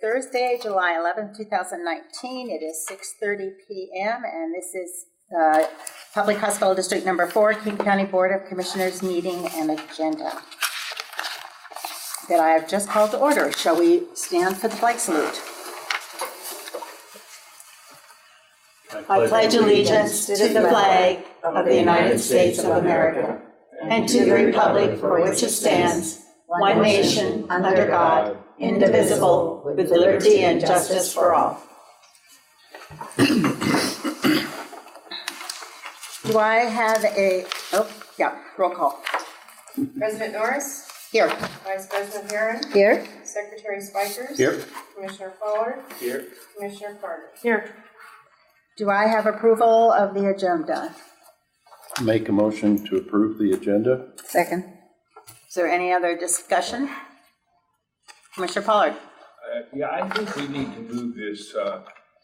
Thursday, July 11th, 2019. It is 6:30 p.m. and this is Public Hospital District Number 4, King County Board of Commissioners meeting and agenda that I have just called to order. Shall we stand for the flag salute? I pledge allegiance to the flag of the United States of America and to the republic for which it stands, one nation, under God, indivisible, with liberty and justice for all. Do I have roll call. President Norris? Here. Vice President Herron? Here. Secretary Spikers? Here. Commissioner Pollard? Here. Commissioner Carter? Here. Do I have approval of the agenda? Make a motion to approve the agenda. Second. Is there any other discussion? Commissioner Pollard? Yeah, I think we need to move this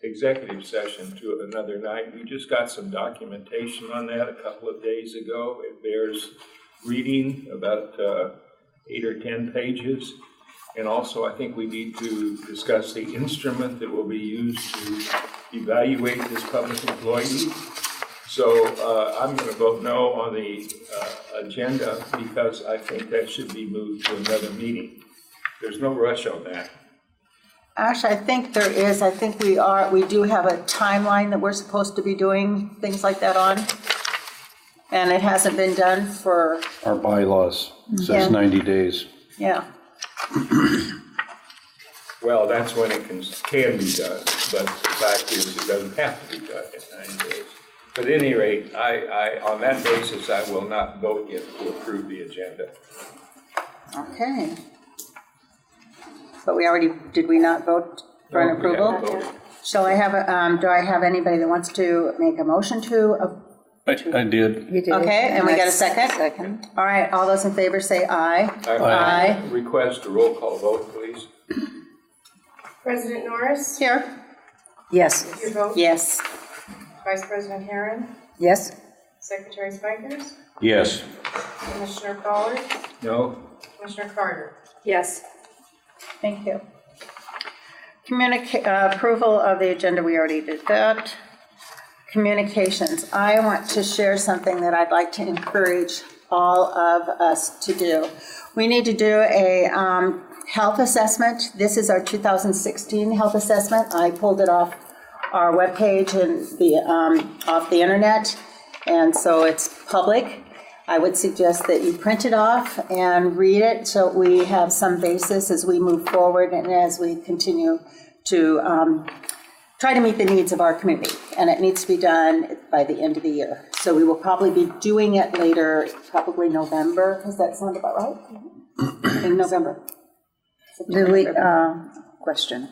executive session to another night. We just got some documentation on that a couple of days ago. It bears reading, about 8 or 10 pages. And also, I think we need to discuss the instrument that will be used to evaluate this public employee. So I'm going to vote no on the agenda because I think that should be moved to another meeting. There's no rush on that. Actually, I think there is. I think we do have a timeline that we're supposed to be doing things like that on. And it hasn't been done for... Our bylaws says 90 days. Yeah. Well, that's when it can be done, but the fact is it doesn't have to be done in 90 days. But at any rate, I on that basis, I will not vote yet to approve the agenda. Okay. But did we not vote for an approval? Shall I have do I have anybody that wants to make a motion to? I did. You did. Okay, and we got a second? Second. All right, all those in favor say aye. I request a roll call vote, please. President Norris? Here. Yes. Your vote? Yes. Vice President Herron? Yes. Secretary Spikers? Yes. Commissioner Pollard? No. Commissioner Carter? Yes. Thank you. Approval of the agenda, we already did that. Communications. I want to share something that I'd like to encourage all of us to do. We need to do a health assessment. This is our 2016 health assessment. I pulled it off our webpage and off the internet, and so it's public. I would suggest that you print it off and read it so we have some basis as we move forward and as we continue to try to meet the needs of our community. And it needs to be done by the end of the year. So we will probably be doing it later, probably November. Does that sound about right? In November. Do we, question,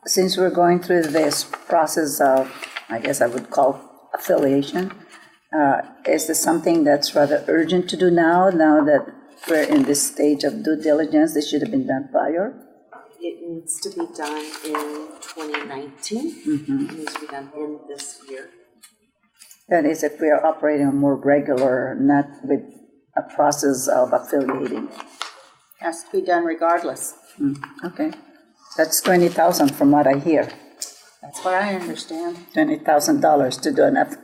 since we're going through this process of, I guess I would call affiliation, is this something that's rather urgent to do now that we're in this stage of due diligence? This should have been done prior? It needs to be done in 2019. It needs to be done in this year. That is, if we are operating on more regular, not with a process of affiliating. Has to be done regardless. Okay. That's $20,000 from what I hear. That's what I understand. $20,000 to do enough.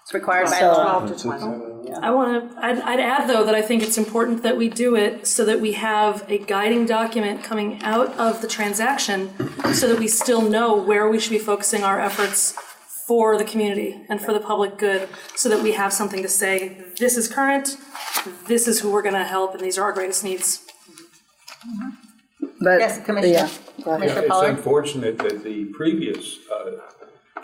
It's required by law. 12 to 20. I'd add, though, that I think it's important that we do it so that we have a guiding document coming out of the transaction so that we still know where we should be focusing our efforts for the community and for the public good, so that we have something to say, this is current, this is who we're going to help, and these are our greatest needs. But, yes, Commissioner. Yeah, It's unfortunate that the previous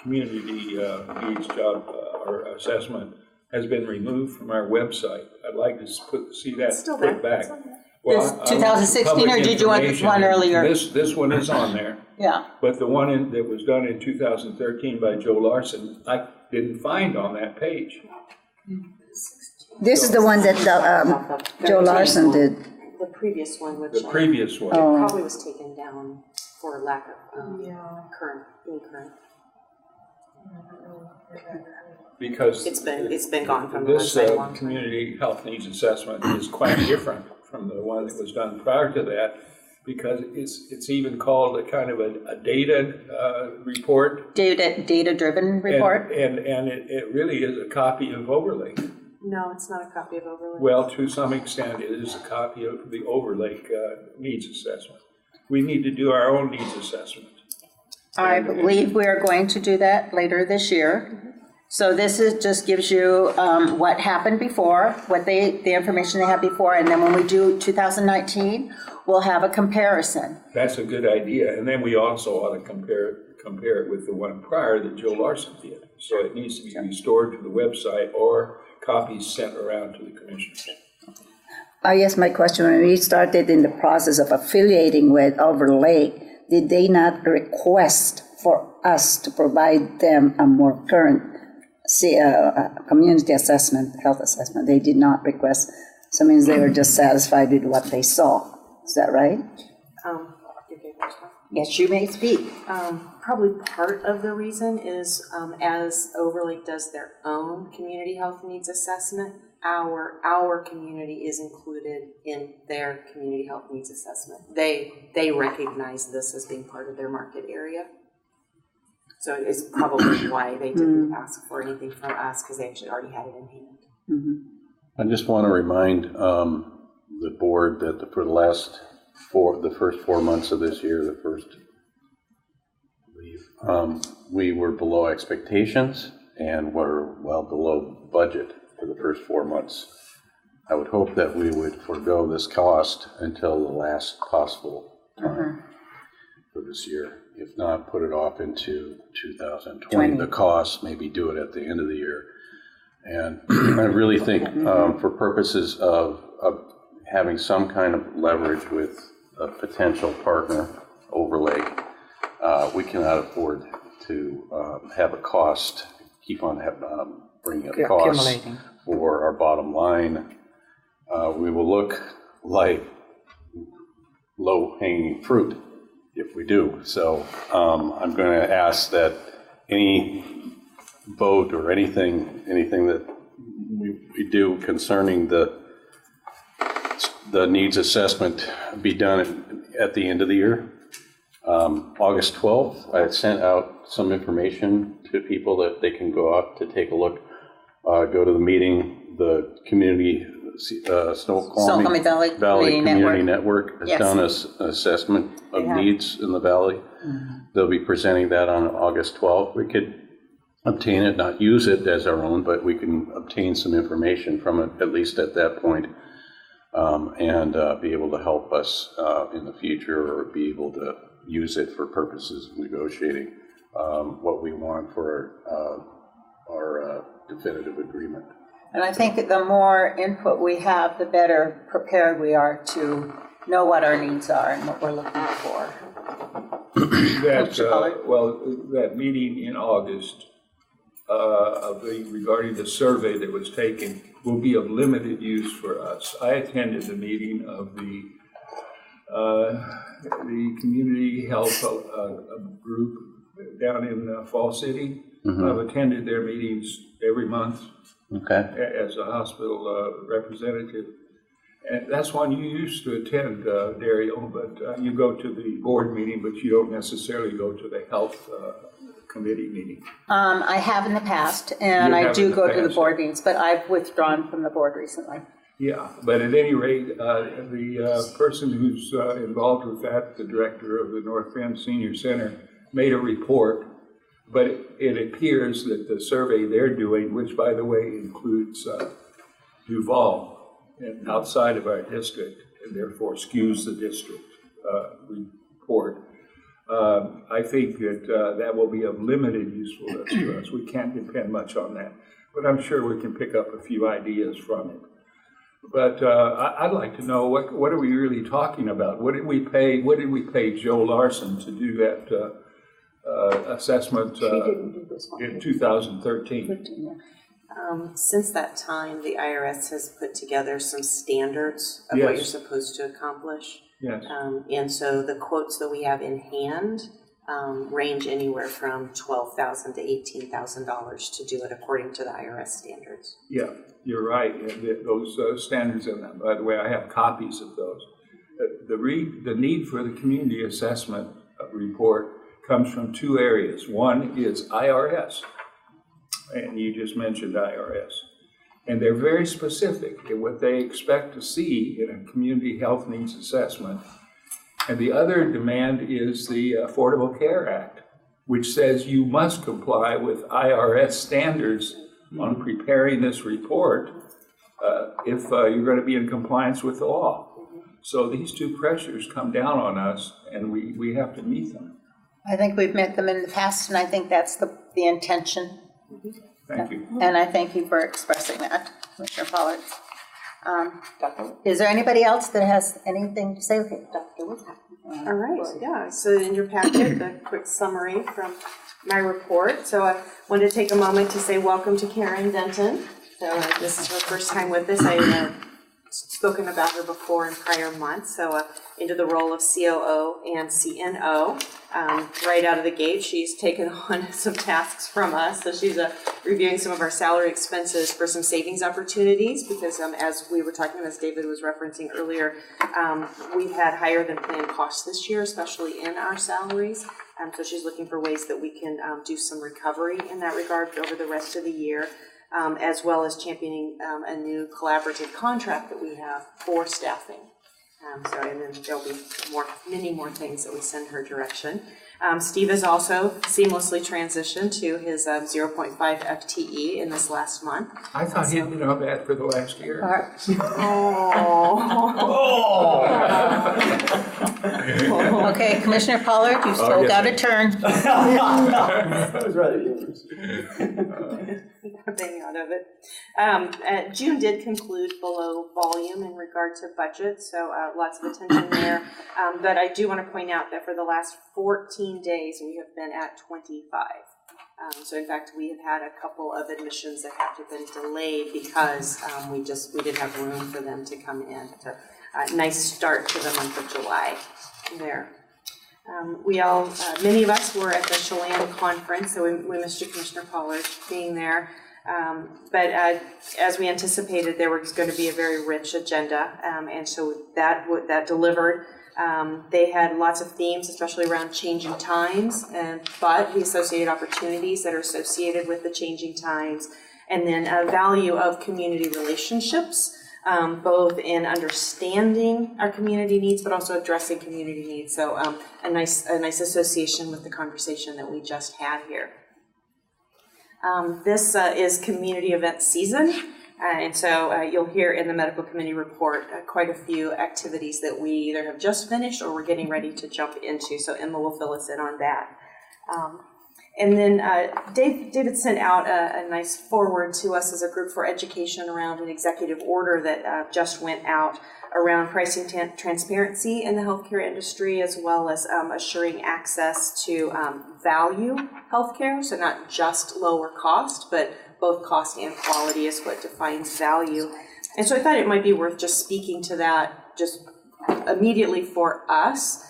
community needs job or assessment has been removed from our website. I'd like to see that put back. Well, this 2016, or did you want one earlier? This one is on there. Yeah. But the one that was done in 2013 by Joe Larson, I didn't find on that page. This is the one that Joe Larson did. The previous one, which The previous one. probably was taken down for lack of being current. Because it's been gone from this the website. community health needs assessment is quite different from the one that was done prior to that, because it's even called a kind of a data report. Data-driven report? And it really is a copy of Overlake. No, it's not a copy of Overlake. Well, to some extent, it is a copy of the Overlake needs assessment. We need to do our own needs assessment. I believe we are going to do that later this year. So this just gives you what happened before, the information they had before, and then when we do 2019, we'll have a comparison. That's a good idea, and then we also ought to compare it with the one prior that Joe Larson did. So it needs to be restored to the website or copies sent around to the commissioners. Yes, my question, when we started in the process of affiliating with Overlake, did they not request for us to provide them a more current community assessment, health assessment? They did not request, so it means they were just satisfied with what they saw. Is that right? Yes, you may speak. Probably part of the reason is as Overlake does their own community health needs assessment, our community is included in their community health needs assessment. They recognize this as being part of their market area. So it's probably why they didn't ask for anything from us, because they actually already had it in hand. I just want to remind the board that for the first 4 months of this year, we were below expectations and were well below budget for the first 4 months. I would hope that we would forego this cost until the last possible time for this year. If not, put it off into 2020. The cost, maybe do it at the end of the year. And I really think for purposes of having some kind of leverage with a potential partner, Overlake, we cannot afford to have a cost, keep on bringing up costs for our bottom line. We will look like low-hanging fruit if we do. So I'm going to ask that any vote or anything that we do concerning the needs assessment be done at the end of the year. August 12th, I had sent out some information to people that they can go out to take a look, go to the meeting. The community Snoqualmie Valley Community Network has done an assessment of needs in the valley. They'll be presenting that on August 12th. We could obtain it, not use it as our own, but we can obtain some information from it, at least at that point, and be able to help us in the future, or be able to use it for purposes of negotiating what we want for our definitive agreement. And I think the more input we have, the better prepared we are to know what our needs are and what we're looking for. That meeting in August regarding the survey that was taken will be of limited use for us. I attended the meeting of the community health group down in Fall City. I've attended their meetings every month as a hospital representative. And that's one you used to attend, Dario, but you go to the board meeting, but you don't necessarily go to the health committee meeting. I have in the past, and I do go to the board meetings, but I've withdrawn from the board recently. Yeah, but at any rate, the person who's involved with that, the director of the North Bend Senior Center, made a report, but it appears that the survey they're doing, which by the way includes Duval, and outside of our district, and therefore skews the district report, I think that that will be of limited usefulness to us. We can't depend much on that, but I'm sure we can pick up a few ideas from it. But I'd like to know what are we really talking about? What did we pay Joe Larson to do that assessment in 2013? Since that time, the IRS has put together some standards of what you're supposed to accomplish. Yes. And so the quotes that we have in hand range anywhere from $12,000 to $18,000 to do it according to the IRS standards. Yeah, you're right. Those standards, and by the way, I have copies of those. the need for the community assessment report comes from two areas. One is IRS, and you just mentioned IRS. And they're very specific in what they expect to see in a community health needs assessment. And the other demand is the Affordable Care Act, which says you must comply with IRS standards on preparing this report if you're going to be in compliance with the law. So these two pressures come down on us, and we have to meet them. I think we've met them in the past, and I think that's the intention. Thank you. And I thank you for expressing that, Commissioner Pollard. Is there anybody else that has anything to say? Okay, Dr. Woodcock. All right, yeah, so in your packet, a quick summary from my report. So I wanted to take a moment to say welcome to Karen Denton. So this is her first time with us. I spoken about her before in prior months, so into the role of COO and CNO. Right out of the gate, she's taken on some tasks from us, so she's reviewing some of our salary expenses for some savings opportunities, because as we were talking, as David was referencing earlier, we've had higher than planned costs this year, especially in our salaries. So she's looking for ways that we can do some recovery in that regard over the rest of the year. As well as championing a new collaborative contract that we have for staffing. And then there'll be many more things that we send her direction. Steve has also seamlessly transitioned to his 0.5 FTE in this last month. I thought he'd been on that for the last year. Okay, Commissioner Pollard, you still got a turn. That was rather humorous. Thing out of it. June did conclude below volume in regard to budget, so lots of attention there. But I do want to point out that for the last 14 days, we have been at 25. So in fact, we have had a couple of admissions that have been delayed because we didn't have room for them to come in. So nice start to the month of July there. Many of us were at the Chelan conference, so we missed you, Commissioner Pollard, being there. But as we anticipated, there was going to be a very rich agenda, and so that delivered. They had lots of themes, especially around changing times, but the associated opportunities that are associated with the changing times, and then a value of community relationships, both in understanding our community needs, but also addressing community needs. So a nice association with the conversation that we just had here. This is community event season, and so you'll hear in the medical committee report quite a few activities that we either have just finished or we're getting ready to jump into, so Emma will fill us in on that. And then David sent out a nice forward to us as a group for education around an executive order that just went out around pricing transparency in the healthcare industry, as well as assuring access to value healthcare, so not just lower cost, but both cost and quality is what defines value. And so I thought it might be worth just speaking to that just immediately for us.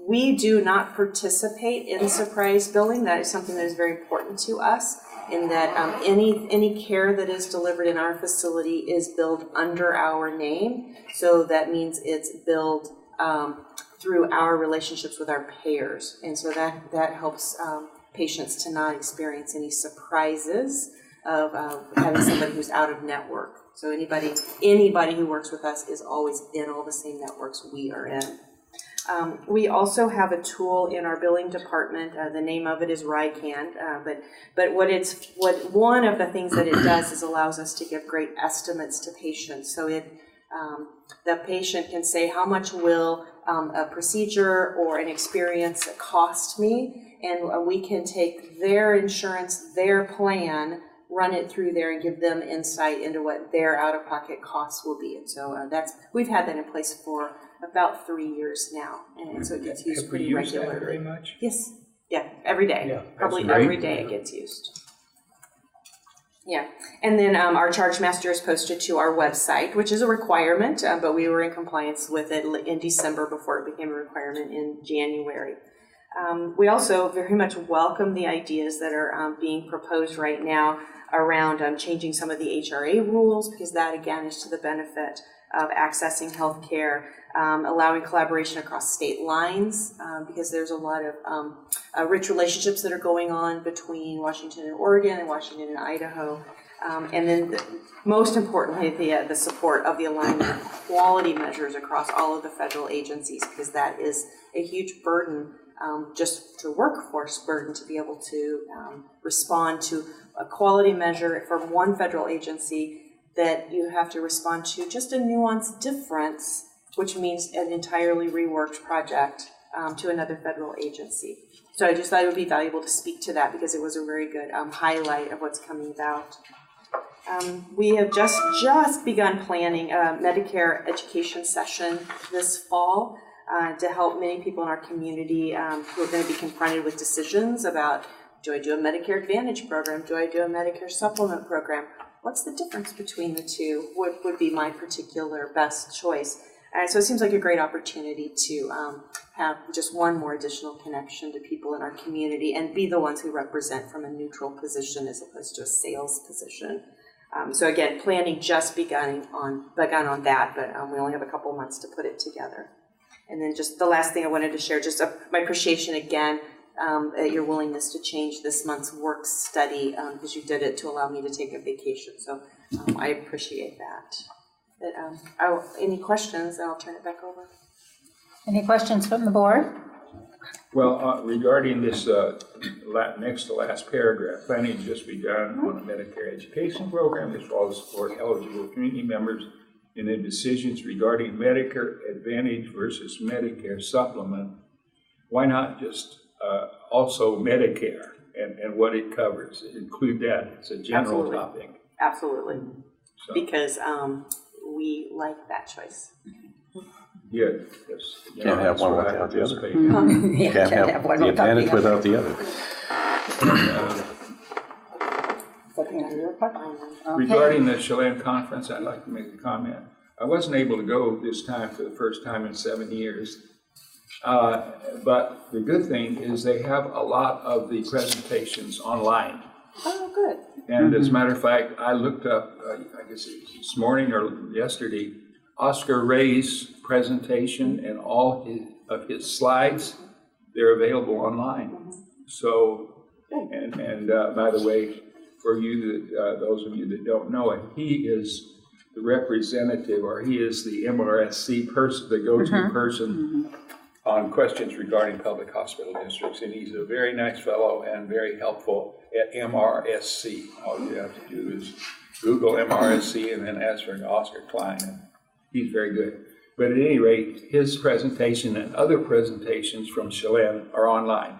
We do not participate in surprise billing. That is something that is very important to us, in that any care that is delivered in our facility is billed under our name. So that means it's billed through our relationships with our payers. And so that helps patients to not experience any surprises of having somebody who's out of network. So anybody who works with us is always in all the same networks we are in. We also have a tool in our billing department. The name of it is RICAN, but one of the things that it does is allows us to give great estimates to patients. So the patient can say, how much will a procedure or an experience cost me? And we can take their insurance, their plan, run it through there and give them insight into what their out-of-pocket costs will be. And so we've had that in place for about 3 years now, and so it gets used pretty regularly. That very much? Yes, yeah, every day. Yeah, probably great. Every day it gets used. Yeah, and then our charge master is posted to our website, which is a requirement, but we were in compliance with it in December before it became a requirement in January. We also very much welcome the ideas that are being proposed right now around changing some of the HRA rules, because that again is to the benefit of accessing healthcare, allowing collaboration across state lines, because there's a lot of rich relationships that are going on between Washington and Oregon and Washington and Idaho. And then most importantly, the support of the alignment of quality measures across all of the federal agencies, because that is a huge burden, just to workforce burden, to be able to respond to a quality measure from one federal agency that you have to respond to just a nuanced difference, which means an entirely reworked project to another federal agency. So I just thought it would be valuable to speak to that because it was a very good highlight of what's coming about. We have just begun planning a Medicare education session this fall to help many people in our community who are going to be confronted with decisions about, do I do a Medicare Advantage program? Do I do a Medicare Supplement program? What's the difference between the two? What would be my particular best choice? And so it seems like a great opportunity to have just one more additional connection to people in our community and be the ones who represent from a neutral position as opposed to a sales position. So again, planning just begun on that, but we only have a couple months to put it together. And then just the last thing I wanted to share, just my appreciation again at your willingness to change this month's work study, because you did it to allow me to take a vacation. So I appreciate that. But, any questions, and I'll turn it back over. Any questions from the board? Well, regarding this next to last paragraph, planning has just begun on a Medicare education program as well as support eligible community members in their decisions regarding Medicare Advantage versus Medicare Supplement. Why not just also Medicare and what it covers? Include that. It's a general topic. Absolutely. So, because we like that choice. yeah, Can't have one without the other. Yeah, Can't have one the without advantage the other. without the other. Regarding the Chelan conference, I'd like to make a comment. I wasn't able to go this time for the first time in 7 years. But the good thing is they have a lot of the presentations online. Oh, good. And as a matter of fact, I looked up, I guess it was this morning or yesterday, Oscar Ray's presentation and all of his slides, they're available online. So, and by the way, for you, those of you that don't know it, he is the representative, or he is the MRSC person, the go-to person on questions regarding public hospital districts. And he's a very nice fellow and very helpful at MRSC. All you have to do is Google MRSC and then ask for Oscar Klein. And he's very good. But at any rate, his presentation and other presentations from Chelan are online.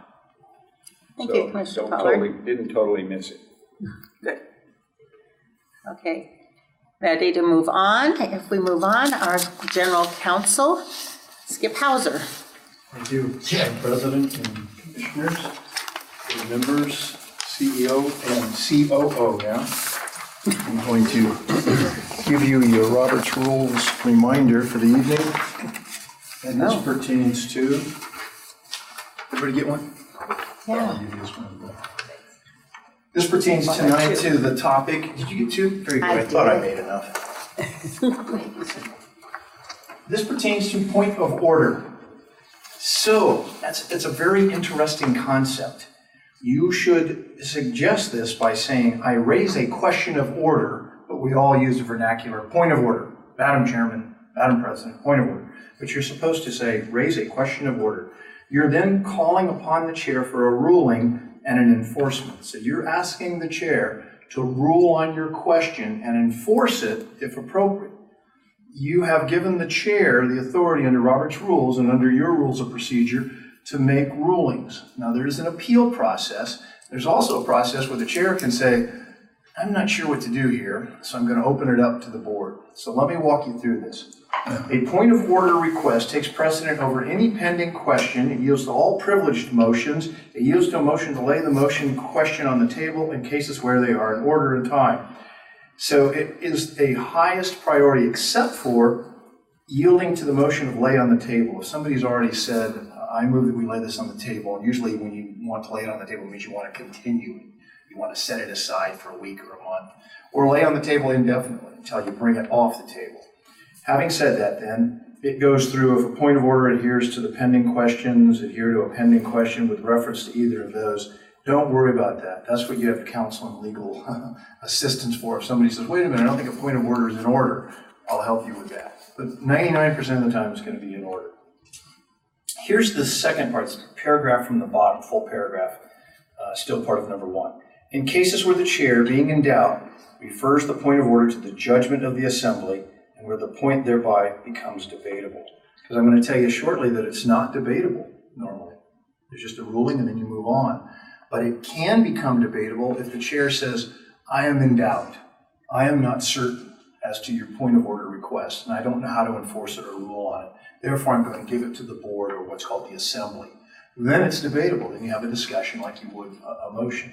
Thank you, Commissioner So Pollard. didn't totally miss it. Good. Okay, ready to move on? If we move on, our General Counsel, Skip Hauser. Thank you, Madam President and Commissioners, board members, CEO and COO now. I'm going to give you your Robert's Rules reminder for the evening. And this pertains to, everybody get one? Yeah. I'll give you this one. This pertains tonight to the topic, did you get two? Very good, I thought I made enough. This pertains to point of order. So, it's a very interesting concept. You should suggest this by saying, I raise a question of order, but we all use the vernacular, point of order. Madam Chairman, Madam President, point of order. But you're supposed to say, raise a question of order. You're then calling upon the chair for a ruling and an enforcement. So you're asking the chair to rule on your question and enforce it if appropriate. You have given the chair the authority under Robert's Rules and under your rules of procedure to make rulings. Now there's an appeal process. There's also a process where the chair can say, I'm not sure what to do here, so I'm going to open it up to the board. So let me walk you through this. A point of order request takes precedent over any pending question. It yields to all privileged motions. It yields to a motion to lay the motion question on the table in cases where they are in order and time. So it is a highest priority except for yielding to the motion of lay on the table. If somebody's already said, I move that we lay this on the table, and usually when you want to lay it on the table, it means you want to continue it. You want to set it aside for a week or a month, or lay on the table indefinitely until you bring it off the table. Having said that then, it goes through, if a point of order adheres to the pending questions, adhere to a pending question with reference to either of those, don't worry about that. That's what you have counsel and legal assistance for. If somebody says, wait a minute, I don't think a point of order is in order, I'll help you with that. But 99% of the time it's going to be in order. Here's the second part, it's a paragraph from the bottom, full paragraph, still part of number 1. In cases where the chair, being in doubt, refers the point of order to the judgment of the assembly and where the point thereby becomes debatable. Because I'm going to tell you shortly that it's not debatable normally. There's just a ruling and then you move on. But it can become debatable if the chair says, I am in doubt. I am not certain as to your point of order request, and I don't know how to enforce it or rule on it. Therefore, I'm going to give it to the board or what's called the assembly. Then it's debatable. Then you have a discussion like you would a motion.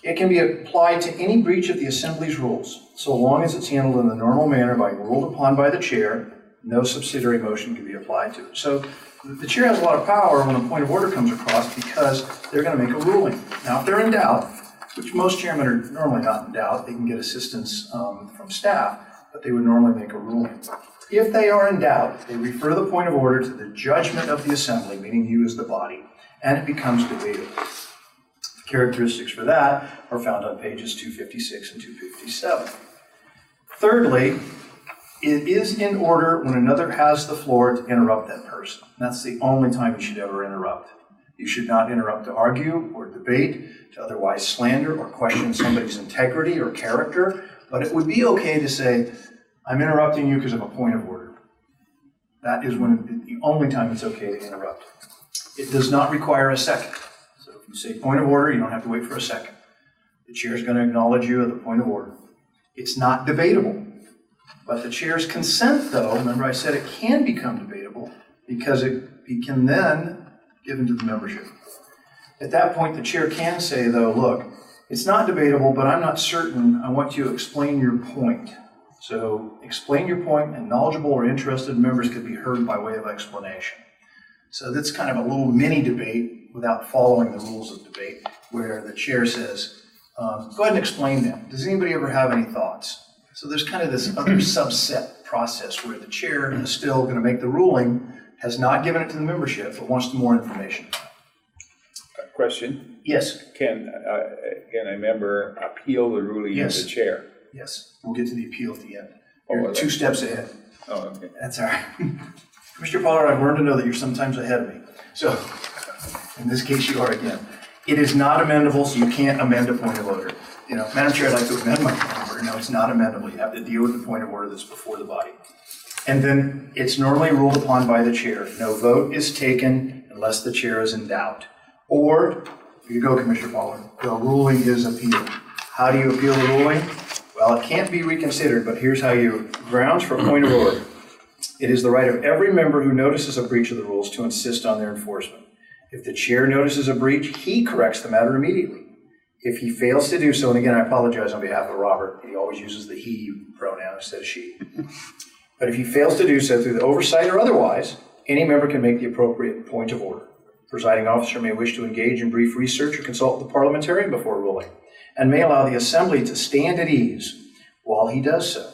It can be applied to any breach of the assembly's rules, so long as it's handled in the normal manner by ruled upon by the chair. No subsidiary motion can be applied to it. So the chair has a lot of power when a point of order comes across because they're going to make a ruling. Now, if they're in doubt, which most chairmen are normally not in doubt, they can get assistance from staff, but they would normally make a ruling. If they are in doubt, they refer the point of order to the judgment of the assembly, meaning you as the body, and it becomes debatable. Characteristics for that are found on pages 256 and 257. Thirdly, it is in order when another has the floor to interrupt that person. That's the only time you should ever interrupt. You should not interrupt to argue or debate, to otherwise slander or question somebody's integrity or character, but it would be okay to say, I'm interrupting you because of a point of order. That is the only time it's okay to interrupt. It does not require a second. So if you say point of order, you don't have to wait for a second. The chair is going to acknowledge you at the point of order. It's not debatable. But the chair's consent, though, remember I said it can become debatable because it can then given to the membership. At that point, the chair can say, though, look, it's not debatable, but I'm not certain. I want you to explain your point. So explain your point, and knowledgeable or interested members could be heard by way of explanation. So that's kind of a little mini debate without following the rules of debate, where the chair says, go ahead and explain them. Does anybody ever have any thoughts? So there's kind of this other subset process where the chair is still going to make the ruling, has not given it to the membership, but wants more information. Question? Yes. Can a member appeal the ruling of the chair? Yes. We'll get to the appeal at the end. Oh, You're well, 2 steps ahead. Oh, okay. That's all right. Mr. Pollard, I've learned to know that you're sometimes ahead of me. So in this case, you are again. It is not amendable, so you can't amend a point of order. You know, Madam Chair, I'd like to amend my point of order. No, it's not amendable. You have to deal with the point of order that's before the body. And then it's normally ruled upon by the chair. No vote is taken unless the chair is in doubt. Or, here you go, Commissioner Pollard, the ruling is appealed. How do you appeal the ruling? Well, it can't be reconsidered, but here's how you, grounds for a point of order. It is the right of every member who notices a breach of the rules to insist on their enforcement. If the chair notices a breach, he corrects the matter immediately. If he fails to do so, and again, I apologize on behalf of Robert, he always uses the he pronoun instead of she. But if he fails to do so through the oversight or otherwise, any member can make the appropriate point of order. The presiding officer may wish to engage in brief research or consult the parliamentarian before ruling, and may allow the assembly to stand at ease while he does so.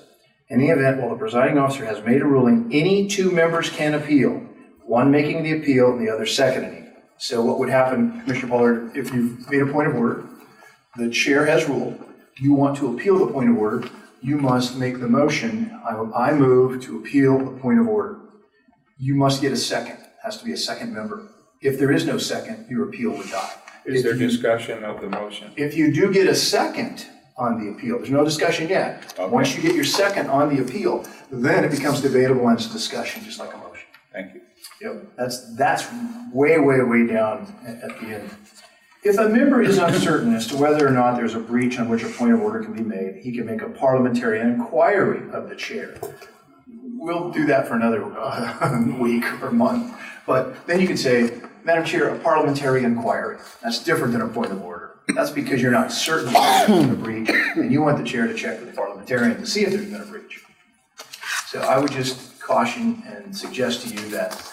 In the event, while the presiding officer has made a ruling, any 2 members can appeal, one making the appeal and the other seconding it. So what would happen, Commissioner Pollard, if you've made a point of order, the chair has ruled, you want to appeal the point of order, you must make the motion, I move to appeal the point of order. You must get a second, has to be a second member. If there is no second, your appeal would die. Is there discussion of the motion? If you do get a second on the appeal, there's no discussion yet. Okay. Once you get your second on the appeal, then it becomes debatable and it's discussion, just like a motion. Thank you. Yep, that's way, way, way down at the end. If a member is uncertain as to whether or not there's a breach on which a point of order can be made, he can make a parliamentary inquiry of the chair. We'll do that for another week or month. But then you could say, Madam Chair, a parliamentary inquiry. That's different than a point of order. That's because you're not certain whether there's been a breach, and you want the chair to check with the parliamentarian to see if there's been a breach. So I would just caution and suggest to you that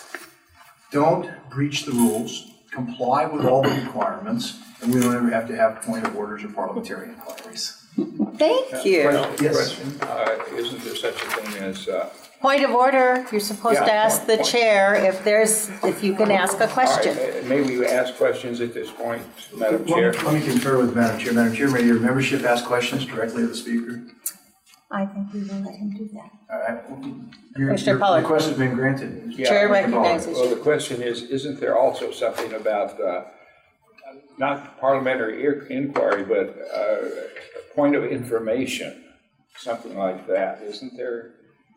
don't breach the rules, comply with all the requirements, and we don't ever have to have point of orders or parliamentary inquiries. Thank you. Question, isn't there such a thing as, Point of order, you're supposed to Yeah, ask the point. chair if you can ask a question. all right, may we ask questions at this point, Madam Chair? Let me confer with Madam Chair. Madam Chair, may your membership ask questions directly of the speaker? I think we will let him do that. All right. Commissioner Your Pollard. request has been granted. Yeah, Chair Mr. recognizes Well, you. the question is, isn't there also something about, not parliamentary inquiry, but a point of information, something like that, isn't there?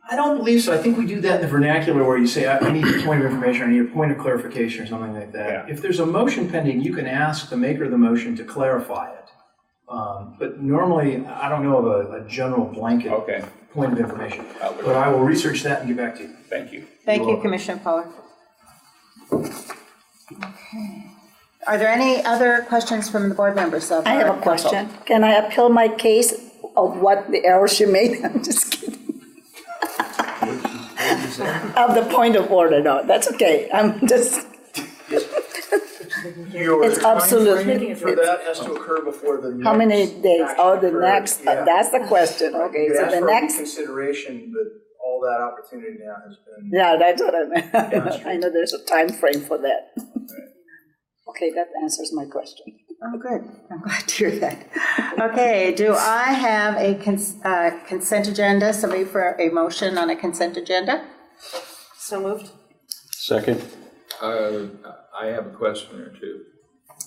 I don't believe so. I think we do that in the vernacular where you say, I need a point of information, I need a point of clarification or something like that. Yeah. If there's a motion pending, you can ask the maker of the motion to clarify it. But normally, I don't know of a general blanket Okay, point of information. I'll look But at I will research that and get back to you. thank you. Thank you, welcome. Commissioner Pollard. Okay. Are there any other questions from the board members of I have our a council? question. Can I appeal my case of what the error she made? I'm just kidding. Of the point of order, no, that's okay. I'm just, It's absolutely- For that has to occur before the next. how many days? action Oh, the occurs. next, Yeah. that's the question. Okay, You so asked the for next, reconsideration, but all that opportunity now has been. yeah, that's what I meant. that's true. I know there's a time frame for that. Okay, that answers my question. Oh, good. I'm glad to hear that. Okay, do I have a consent agenda? Somebody for a motion on a consent agenda? So moved. Second? I have a question or two.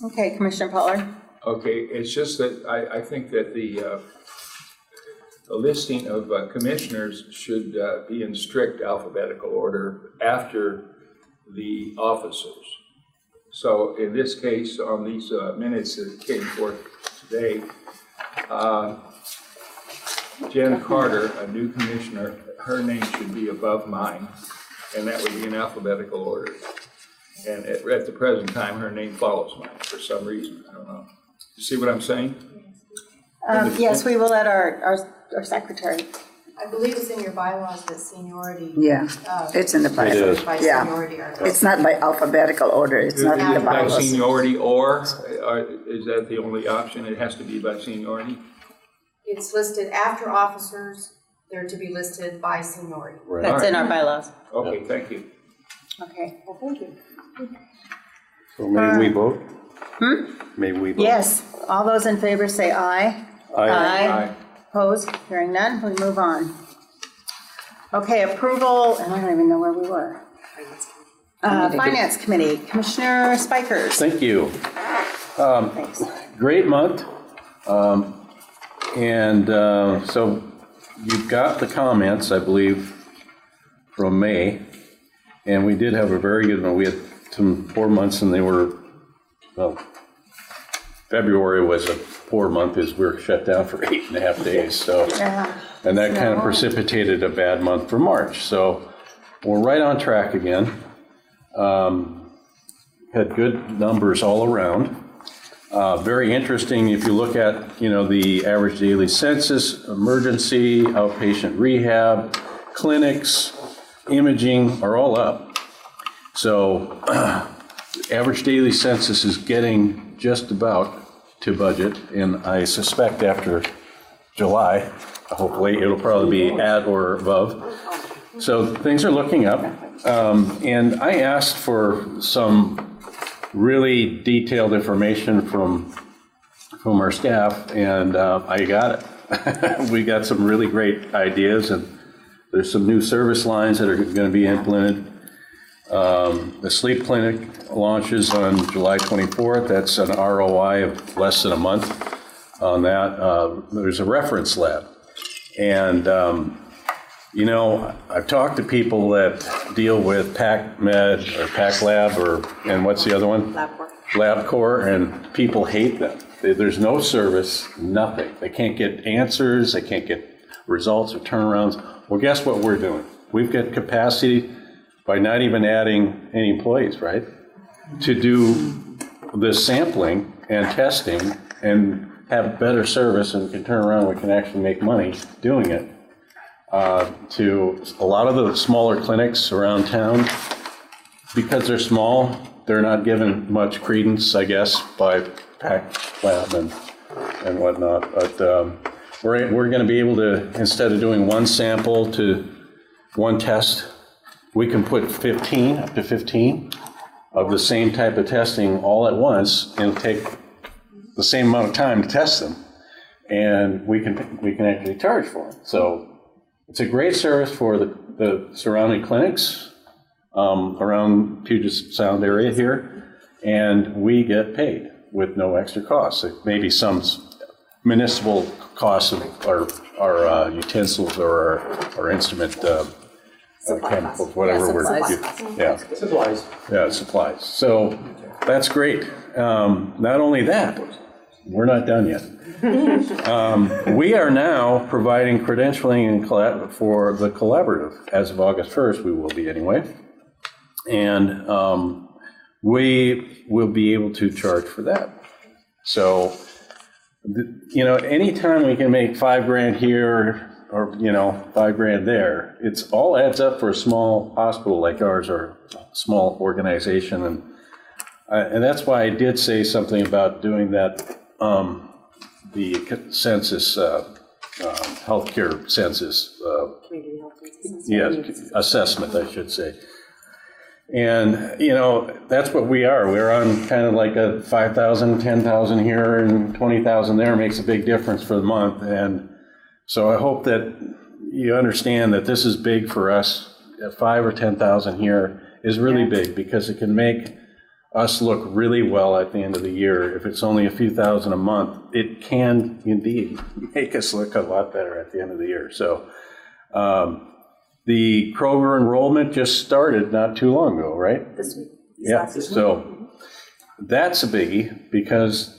Okay, Commissioner Pollard. Okay, it's just that I think that the listing of commissioners should be in strict alphabetical order after the officers. So in this case, on these minutes that came forth today, Jen Carter, a new commissioner, her name should be above mine, and that would be in alphabetical order. And at the present time, her name follows mine for some reason, I don't know. You see what I'm saying? Yes, we will let our secretary. I believe it's in your bylaws that seniority. Yeah, it's in the It bylaws. is. By Yeah. seniority are. It's not by alphabetical order, it's not in the By bylaws. seniority or is that the only option? It has to be by seniority? It's listed after officers, they're to be listed by seniority. Right. That's in our bylaws. Okay, thank you. Okay, well, thank you. So may we vote? May we vote? Yes, all those in favor say aye. Aye. Opposed? Hearing none, we move on. Okay, approval, and I don't even know where we were. Finance Committee, Commissioner Spikers. Thank you. Thanks. Great month. So you've got the comments, I believe, from May, and we did have a very good one. We had some poor months, and they were, well, February was a poor month as we were shut down for 8.5 days, so. Yeah. And that kind of precipitated a bad month for March. So we're right on track again. Had good numbers all around. Very interesting if you look at, the average daily census, emergency, outpatient rehab, clinics, imaging are all up. So average daily census is getting just about to budget, and I suspect after July, hopefully it'll probably be at or above. So things are looking up. And I asked for some really detailed information from our staff, and I got it. We got some really great ideas, and there's some new service lines that are going to be implemented. The sleep clinic launches on July 24th. That's an ROI of less than a month on that. There's a reference lab. And, I've talked to people that deal with PacMed or PacLab and what's the other one? LabCorp, and people hate them. There's no service, nothing. They can't get answers, they can't get results or turnarounds. Well, guess what we're doing? We've got capacity by not even adding any employees, right? To do the sampling and testing and have better service, and we can turn around, we can actually make money doing it. To a lot of the smaller clinics around town, because they're small, they're not given much credence, I guess, by PacLab and whatnot. But we're going to be able to, instead of doing one sample to one test, we can put up to 15 of the same type of testing all at once, and it'll take the same amount of time to test them, and we can actually charge for them. So it's a great service for the surrounding clinics around Puget Sound area here, and we get paid with no extra costs. It may be some municipal costs of our utensils or our instrument chemicals, whatever we're, Supplies. supplies. So that's great. Not only that, we're not done yet. We are now providing credentialing for the collaborative. As of August 1st, we will be anyway. And we will be able to charge for that. So, anytime we can make $5,000 here or, $5,000 there, it's all adds up for a small hospital like ours or a small organization. And that's why I did say something about doing that, the census, healthcare census, Community health assessment. assessment, I should say. And, that's what we are. We're on kind of like a 5,000, 10,000 here and 20,000 there makes a big difference for the month. And so I hope that you understand that this is big for us. 5 or 10,000 here is really big because it can make us look really well at the end of the year. If it's only a few thousand a month, it can indeed make us look a lot better at the end of the year. So, the Kroger enrollment just started not too long ago, right? This week. Yeah, so that's a biggie because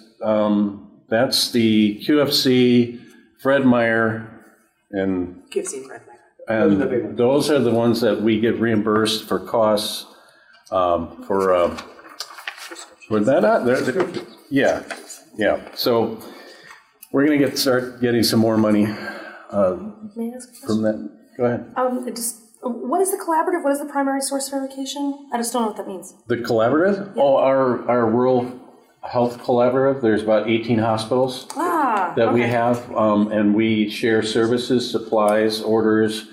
that's the QFC, Fred Meyer, and QFC and Fred Meyer. and those are the ones that we get reimbursed for costs for that. Yeah. So we're gonna start getting some more money May I ask a question? from that. Go ahead. What is the collaborative? What is the primary source verification? I just don't know what that means. The collaborative? Oh, our rural health collaborative. There's about 18 hospitals that we have, and we share services, supplies, orders,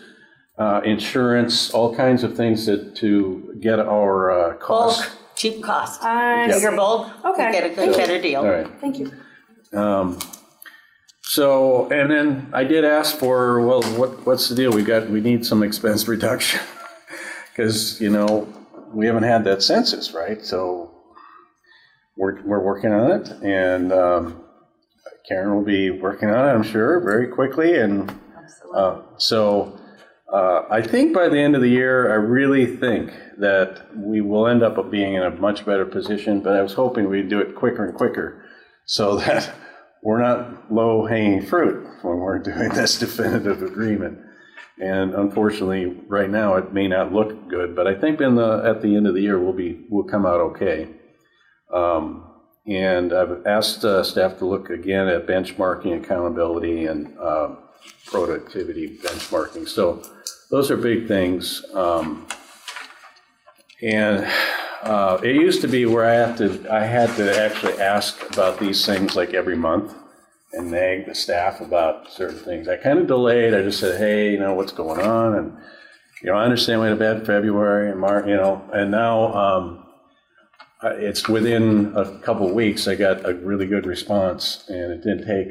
insurance, all kinds of things to get our costs. Bulk, cheap cost. Bigger bulk, Okay. you get a better deal. All right. Thank you. So, and then I did ask for, well, what's the deal? We need some expense reduction because, we haven't had that census, right? So we're working on it, and Karen will be working on it, I'm sure, very quickly. And so I think by the end of the year, I really think that we will end up being in a much better position, but I was hoping we'd do it quicker and quicker so that we're not low-hanging fruit when we're doing this definitive agreement. And unfortunately, right now, it may not look good, but I think at the end of the year, we'll come out okay. And I've asked staff to look again at benchmarking, accountability, and productivity benchmarking. So those are big things. And it used to be where I had to actually ask about these things like every month and nag the staff about certain things. I kind of delayed. I just said, hey, what's going on? And, I understand we had a bad February and March, and now it's within a couple of weeks, I got a really good response, and it didn't take,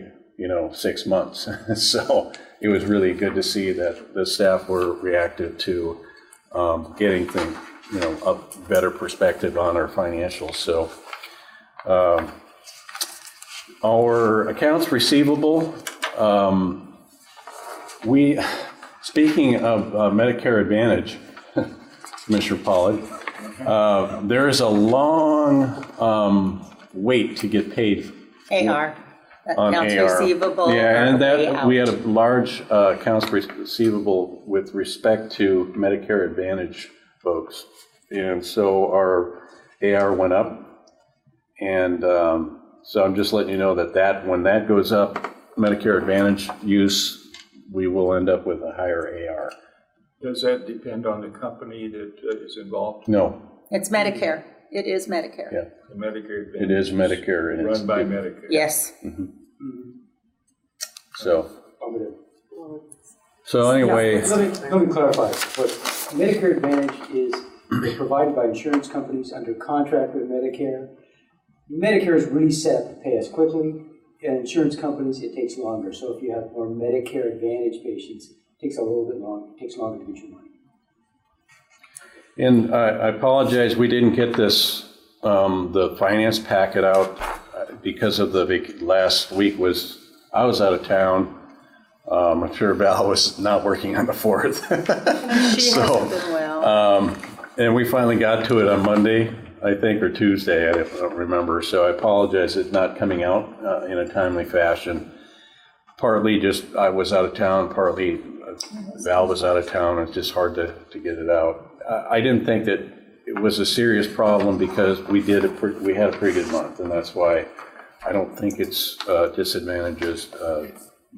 6 months. So it was really good to see that the staff were reactive to getting things, a better perspective on our financials. So our accounts receivable, speaking of Medicare Advantage, Commissioner Pollard, there is a long wait to get paid AR, on accounts AR. receivable. Yeah, and way that we out. had a large accounts receivable with respect to Medicare Advantage folks. And so our AR went up. And so I'm just letting you know that when that goes up, Medicare Advantage use, we will end up with a higher AR. Does that depend on the company that is involved? No, It's Medicare. It is Medicare. Yeah. The Medicare it is Medicare. And run by Medicare. Yes. So So anyway, Let me clarify. What Medicare Advantage is, they're provided by insurance companies under contract with Medicare. Medicare is really set up to pay us quickly, and insurance companies, it takes longer. So if you have more Medicare Advantage patients, it takes a little bit longer, it takes longer to get your money. and I apologize, we didn't get this, the finance packet out because of the last week I was out of town. I'm sure Val was not working on the 4th. She hasn't been well. And we finally got to it on Monday, I think, or Tuesday, I don't remember. So I apologize, it's not coming out in a timely fashion. Partly just I was out of town, partly Val was out of town. It's just hard to get it out. I didn't think that it was a serious problem because we had a pretty good month, and that's why I don't think it's disadvantages.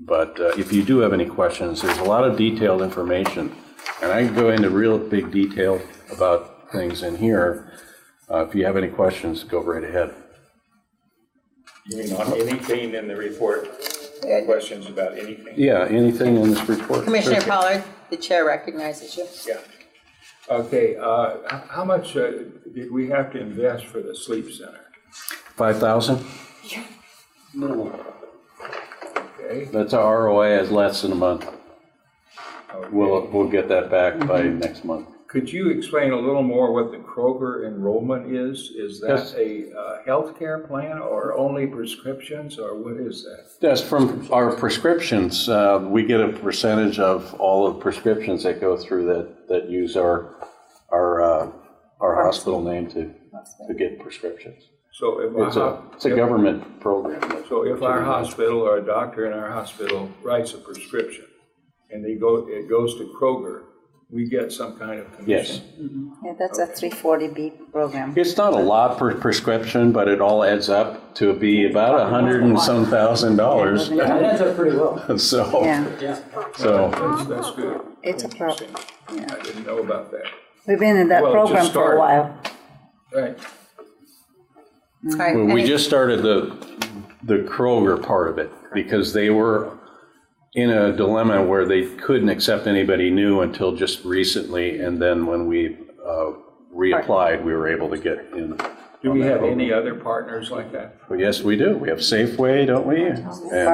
But if you do have any questions, there's a lot of detailed information, and I can go into real big detail about things in here. If you have any questions, go right ahead. You mean on anything in the report? Questions about anything? Yeah, anything in this report? Commissioner Pollard, the chair recognizes you. Yeah. Okay, how much did we have to invest for the sleep center? 5,000? Minimal. Okay. That's our ROI is less than a month. Okay. We'll get that back by next month. Could you explain a little more what the Kroger enrollment is? Is that Yes. a healthcare plan or only prescriptions, or what is that? Yes, from our prescriptions, we get a percentage of all the prescriptions that go through that use our hospital name to get prescriptions. So if It's a government program. So if our hospital or a doctor in our hospital writes a prescription and it goes to Kroger, we get some kind of Yes. commission? Yeah, that's a 340B program. It's not a lot per prescription, but it all adds up to be about $100 and some thousand. Yeah, that adds up pretty well. So, Yeah, so That's good. it's a pro, Interesting. I didn't know about that. we've been in that Well, it program just for a started. while. Right. All right, well, we any- just started the Kroger part of it because they were in a dilemma where they couldn't accept anybody new until just recently, and then when we reapplied, we were able to get in. Do we have any other partners like that? Well, yes, we do. We have Safeway, don't we? And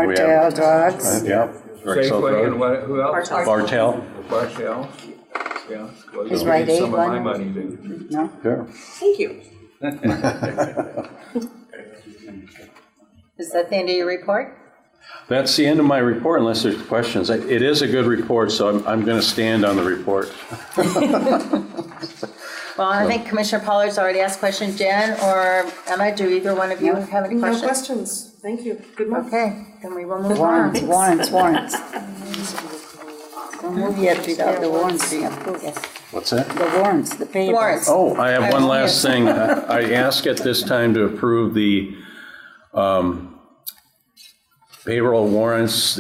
we Cartel have, drugs. yeah. Safeway and what, who else? Bartel. Bartel. Yeah. Well, Is you'll Rite need Aid some of my one? money then. No? Sure. Thank you. Is that the end of your report? That's the end of my report, unless there's questions. It is a good report, so I'm going to stand on the report. Well, I think Commissioner Pollard's already asked questions. Jen or Emma, do either one of you have any No questions? questions. Thank you. Good month. Okay, then we will move on. Warrants. Don't move yet without the warrants being approved. What's that? The warrants, the payables. Warrants. Oh, I have one last thing. I ask at this time to approve the payroll warrants,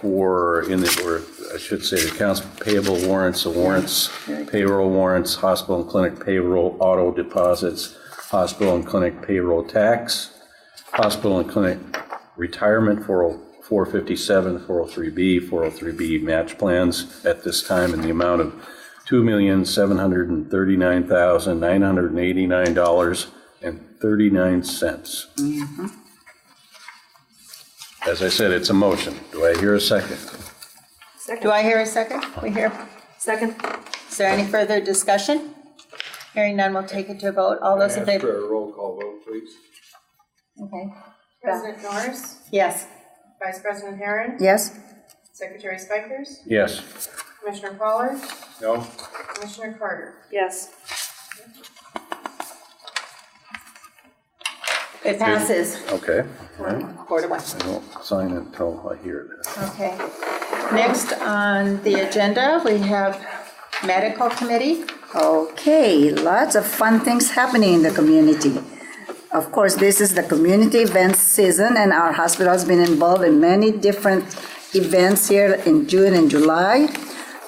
or I should say the accounts payable warrants, the warrants, payroll warrants, hospital and clinic payroll, auto deposits, hospital and clinic payroll tax, hospital and clinic retirement, 457, 403B, 403B match plans at this time in the amount of $2,739,989.39. As I said, it's a motion. Do I hear a second? Do I hear a second? We hear. Second. Is there any further discussion? Hearing none, we'll take it to a vote. All those in Ask favor? for a roll call vote, please. Okay. President Norris, Yes. Vice President Herron, Yes? Secretary Spikers, Yes. Commissioner Pollard, No? Commissioner Carter. Yes. It passes Okay. 4-1. I won't sign it until I hear this. Okay. Next on the agenda, we have Medical Committee. Okay, lots of fun things happening in the community. Of course, this is the community events season, and our hospital has been involved in many different events here in June and July.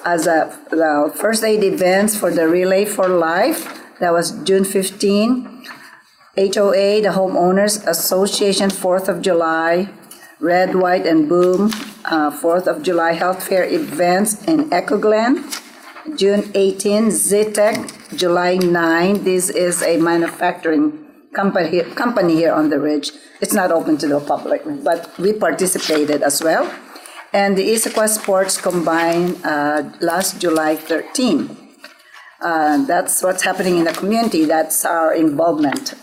As the first aid events for the Relay for Life, that was June 15. HOA, the Homeowners Association, 4th of July. Red, White, and Boom, 4th of July Health Fair events in Echo Glen. June 18, ZTEC, July 9. This is a manufacturing company here on the Ridge. It's not open to the public, but we participated as well. And the Issaquah Sports Combined last July 13. That's what's happening in the community. That's our involvement.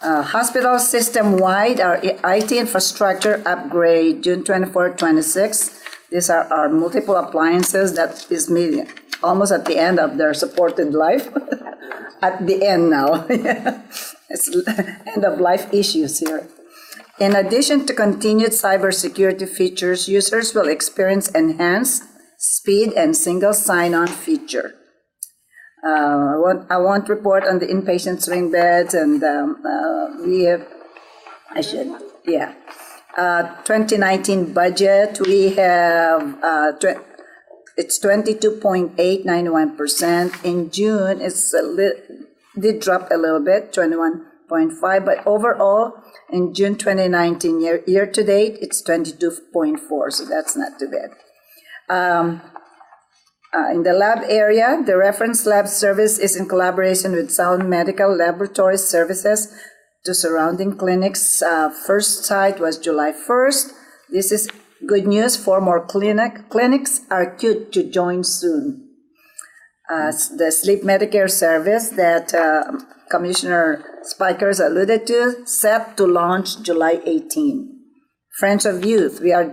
Hospital system-wide, our IT infrastructure upgrade, June 24, 26. These are our multiple appliances that is meeting almost at the end of their supported life. At the end now. It's end of life issues here. In addition to continued cybersecurity features, users will experience enhanced speed and single sign-on feature. I want report on the inpatient swing beds, and we have, 2019 budget, we have, it's 22.891%. In June, it's did drop a little bit, 21.5, but overall, in June 2019, year to date, it's 22.4, so that's not too bad. In the lab area, the reference lab service is in collaboration with Sound Medical Laboratory Services to surrounding clinics. First site was July 1st. This is good news. 4 more clinics are due to join soon. The sleep Medicare service that Commissioner Spikers alluded to, set to launch July 18. Friends of Youth, we are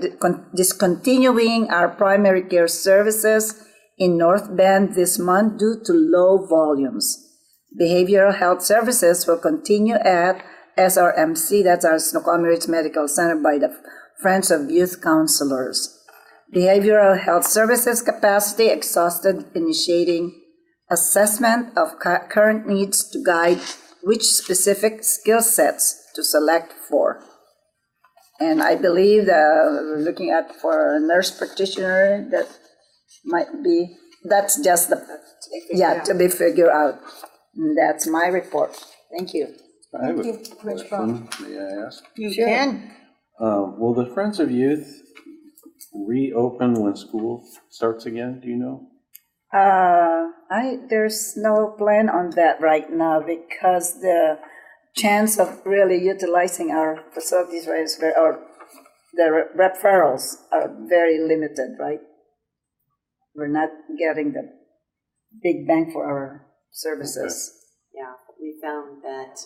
discontinuing our primary care services in North Bend this month due to low volumes. Behavioral health services will continue at SRMC, that's our Snoqualmie Ridge Medical Center, by the Friends of Youth Counselors. Behavioral health services capacity exhausted, initiating assessment of current needs to guide which specific skill sets to select for. And I believe that we're looking at for a nurse practitioner that might be, that's just the, to be figured out. And that's my report. Thank you. I have a question, may I ask? You can. Will the Friends of Youth reopen when school starts again, do you know? There's no plan on that right now because the chance of really utilizing our facilities, right, or the referrals are very limited, right? We're not getting the big bang for our services. Yeah, we found that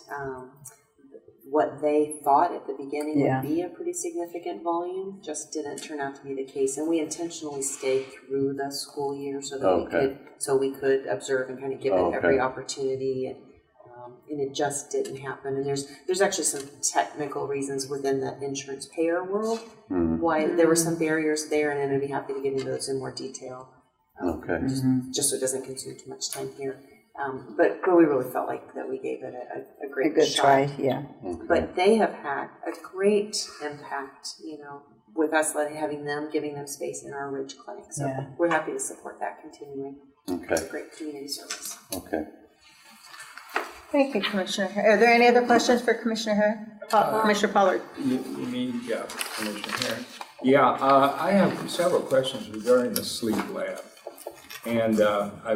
what they thought at the beginning would be a pretty significant volume just didn't turn out to be the case, and we intentionally stayed through the school year so that we could observe and kind of give it every opportunity, and it just didn't happen. And there's actually some technical reasons within the insurance payer world why there were some barriers there, and I'd be happy to get into those in more detail. Just so it doesn't consume too much time here. But we really felt like that we gave it a great good shot. try, yeah. But they have had a great impact, with us giving them space in our Ridge Clinic. So we're happy to support that continuing. It's a great community service. Okay. Thank you, Commissioner Hare. Are there any other questions for Commissioner Hare? Commissioner Pollard. You mean, Commissioner Hare? Yeah, I have several questions regarding the sleep lab. And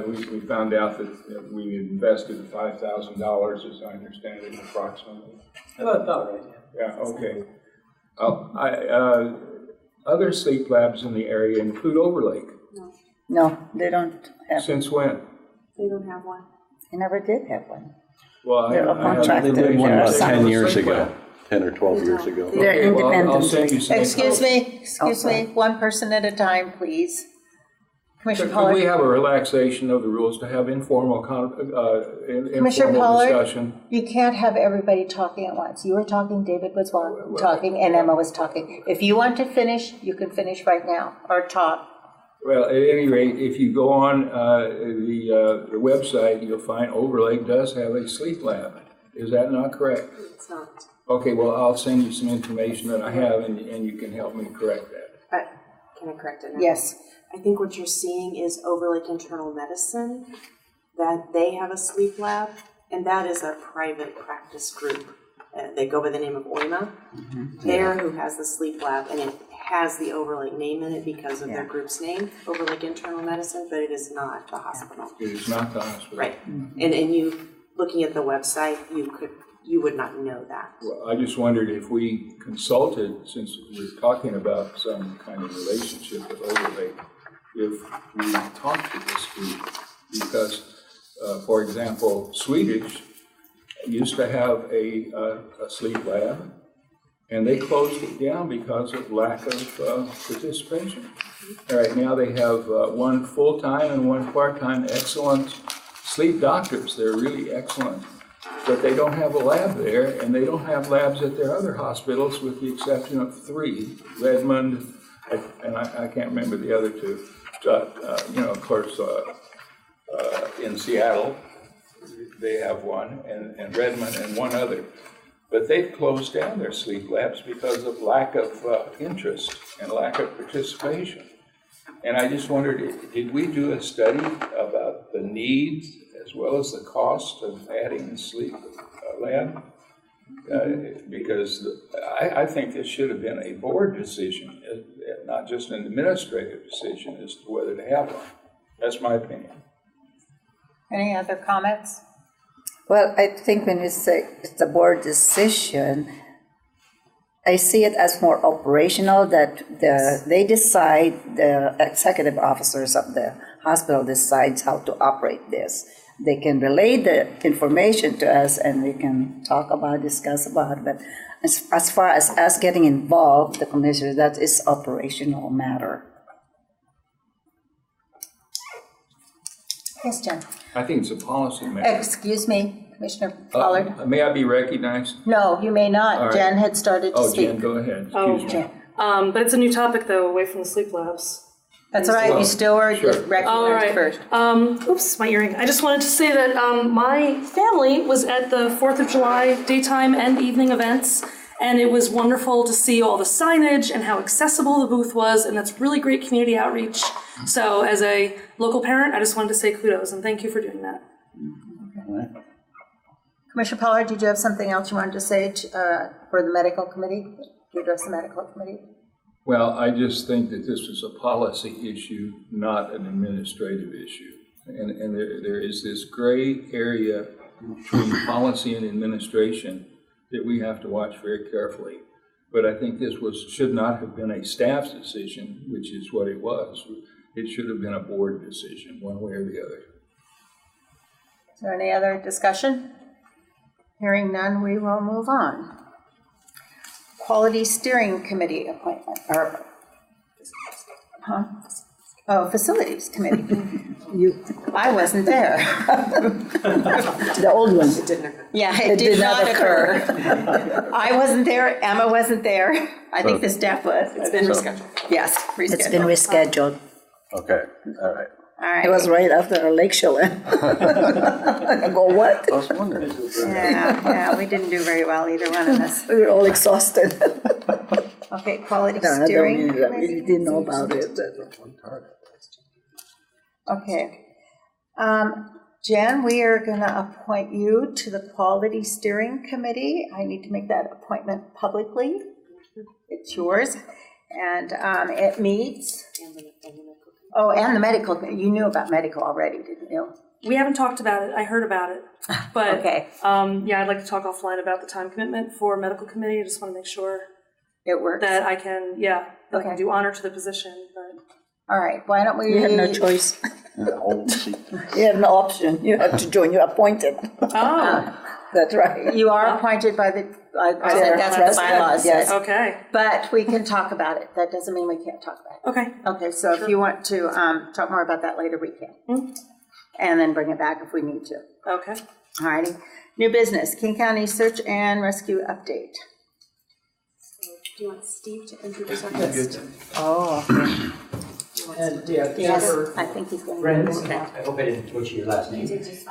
we found out that we invested $5,000, as I understand it, approximately. About right, yeah. Okay. Other sleep labs in the area include Overlake. No, they don't have. Since when? They don't have one. They never did have one. Well, They're a They contractor. did one about They're 10 years sleep ago, lab. 10 or 12 years ago. They're independent. I'll send you some. Excuse me, one person at a time, please. Commissioner Could we Pollard. have a relaxation of the rules to have informal Pollard, discussion? You can't have everybody talking at once. You were talking, David was talking, and Emma was talking. If you want to finish, you can finish right now, or talk. Well, at any rate, if you go on the website, you'll find Overlake does have a sleep lab. Is that not correct? It's not. Okay, well, I'll send you some information that I have, and you can help me correct that. Can I correct it now? Yes. I think what you're seeing is Overlake Internal Medicine, that they have a sleep lab, and that is a private practice group. they go by the name of OIMA, there who has the sleep lab, and it has the Overlake name in it because of their group's name, Overlake Internal Medicine, but it is not the hospital. It is not the hospital. Right. And you, looking at the website, you would not know that. Well, I just wondered if we consulted, since we're talking about some kind of relationship with Overlake, if we talked to this group, because, for example, Swedish used to have a sleep lab, and they closed it down because of lack of participation. All right, now they have one full-time and one part-time excellent sleep doctors. They're really excellent. But they don't have a lab there, and they don't have labs at their other hospitals with the exception of 3, Redmond, and I can't remember the other 2. Of course, in Seattle, they have one, and Redmond and one other. But they've closed down their sleep labs because of lack of interest and lack of participation. And I just wondered, did we do a study about the needs as well as the cost of adding a sleep lab? Because I think this should have been a board decision, not just an administrative decision as to whether to have one. That's my opinion. Any other comments? Well, I think when you say it's a board decision, I see it as more operational, that they decide, the executive officers of the hospital decides how to operate this. They can relay the information to us and we can talk about, discuss about it. But as far as us getting involved, the commissioner, that is operational matter. Yes, Jen. I think it's a policy matter. Excuse me, Commissioner Pollard. May I be recognized? No, you may not. All right. Jen had started to speak. Jen, go ahead. Oh, me. but it's a new topic, though, away from the sleep labs. That's all right, you still are recognized All right. first. Oops, my earring. I just wanted to say that my family was at the 4th of July daytime and evening events, and it was wonderful to see all the signage and how accessible the booth was, and that's really great community outreach. So as a local parent, I just wanted to say kudos, and thank you for doing that. Commissioner Pollard, did you have something else you wanted to say for the medical committee, to address the medical committee? Well, I just think that this was a policy issue, not an administrative issue. And there is this gray area between policy and administration that we have to watch very carefully. But I think this should not have been a staff's decision, which is what it was. It should have been a board decision, one way or the other. Is there any other discussion? Hearing none, we will move on. Quality Steering Committee appointment, Facilities Committee. I wasn't there. The old one. It didn't occur. Yeah, it did not occur. I wasn't there, Emma wasn't there. I think the staff was. It's been rescheduled. Yes, rescheduled. It's been rescheduled. Okay, all right. All right. It was right after our lake show. I go, what? I was wondering. Yeah, we didn't do very well, either one of us. We were all exhausted. Okay, Quality No, I don't Steering mean that. We Committee. didn't know about it. Okay. Jen, we are going to appoint you to the Quality Steering Committee. I need to make that appointment publicly. It's yours. And it meets. Oh, and the medical. You knew about medical already, didn't you? We haven't talked about it. I heard about it. But Okay. yeah, I'd like to talk offline about the time commitment for medical committee. I just want to make sure It works. that I can, that I Okay. can do honor to the position. But All right. Why don't we? You have no choice. You have no option. You have to join. You're appointed. That's right. You are appointed by the. I said that's what the bylaws Yes. says. okay. But we can talk about it. That doesn't mean we can't talk about it. Okay. Okay, so if you want to talk more about that later, we can. And then bring it back if we need to. Okay. All righty. New business, King County Search and Rescue Update. Do you want Steve to introduce our guest? Oh. And Yes, for I think he's going to Brenda, do this. I hope I didn't butcher your last name.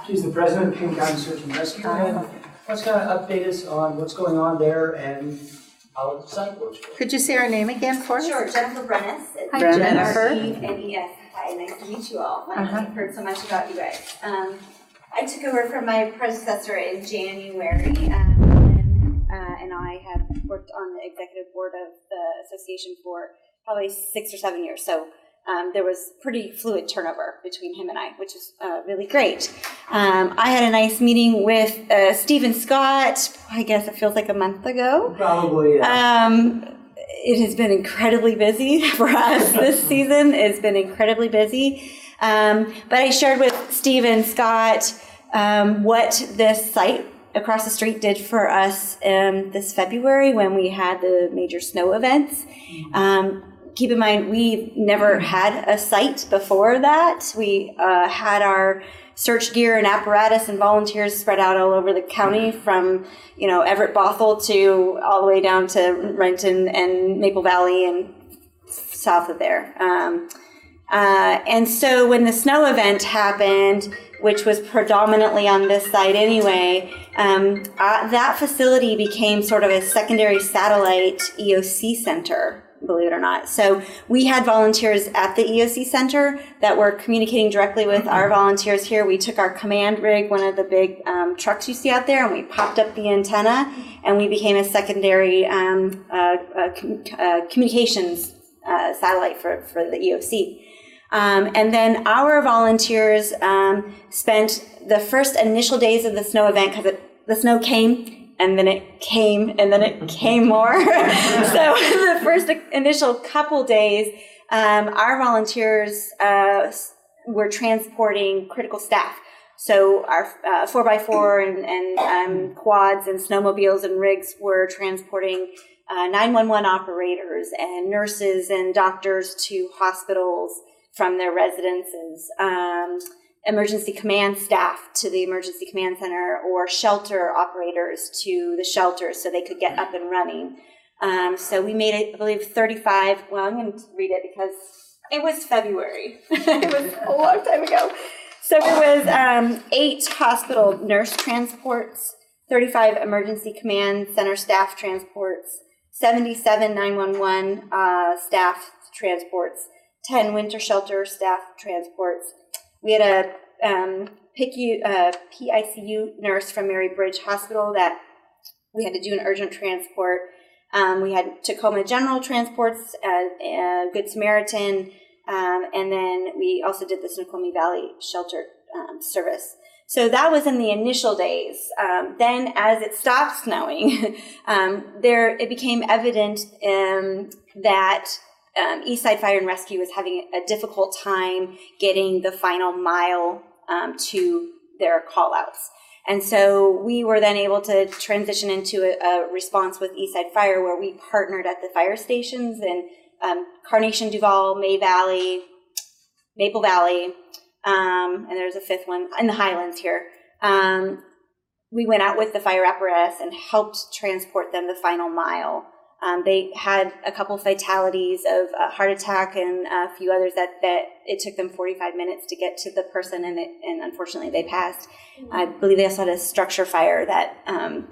She's the president of King County Search and Rescue, and what's going to update us on what's going on there and how the site works. Could you say our name again for us? Sure, Jennifer Brennis. Hi, Jennifer. Jennifer. Hi, nice to meet you all. I've heard so much about you guys. I took over from my predecessor in January, and and I have worked on the executive board of the association for probably 6 or 7 years. So there was pretty fluid turnover between him and I, which is really great. I had a nice meeting with Stephen Scott, I guess it feels like a month ago. Probably, yeah. It has been incredibly busy for us this season. It's been incredibly busy. But I shared with Stephen Scott what this site across the street did for us this February when we had the major snow events. Keep in mind, we never had a site before that. We had our search gear and apparatus and volunteers spread out all over the county from, Everett Bothell to all the way down to Renton and Maple Valley and south of there. And so when the snow event happened, which was predominantly on this site anyway, that facility became sort of a secondary satellite EOC center, believe it or not. So we had volunteers at the EOC center that were communicating directly with our volunteers here. We took our command rig, one of the big trucks you see out there, and we popped up the antenna, and we became a secondary communications satellite for the EOC. And then our volunteers spent the first initial days of the snow event, because the snow came, and then it came, and then it came more. So the first initial couple days, our volunteers were transporting critical staff. So our 4x4 and quads and snowmobiles and rigs were transporting 911 operators and nurses and doctors to hospitals from their residences, emergency command staff to the emergency command center, or shelter operators to the shelters so they could get up and running. So we made it, I believe, 35. Well, I'm going to read it because it was February. It was a long time ago. So it was 8 hospital nurse transports, 35 emergency command center staff transports, 77 911 staff transports, 10 winter shelter staff transports. We had a PICU nurse from Mary Bridge Hospital that we had to do an urgent transport. We had Tacoma General transports, Good Samaritan, and then we also did the Snoqualmie Valley Shelter service. So that was in the initial days. Then as it stopped snowing, it became evident that Eastside Fire and Rescue was having a difficult time getting the final mile to their call-outs. And so we were then able to transition into a response with Eastside Fire, where we partnered at the fire stations in Carnation, Duval, May Valley, Maple Valley, and there's a 5th one in the Highlands here. We went out with the fire apparatus and helped transport them the final mile. They had a couple fatalities of a heart attack and a few others that it took them 45 minutes to get to the person, and unfortunately they passed. I believe they also had a structure fire that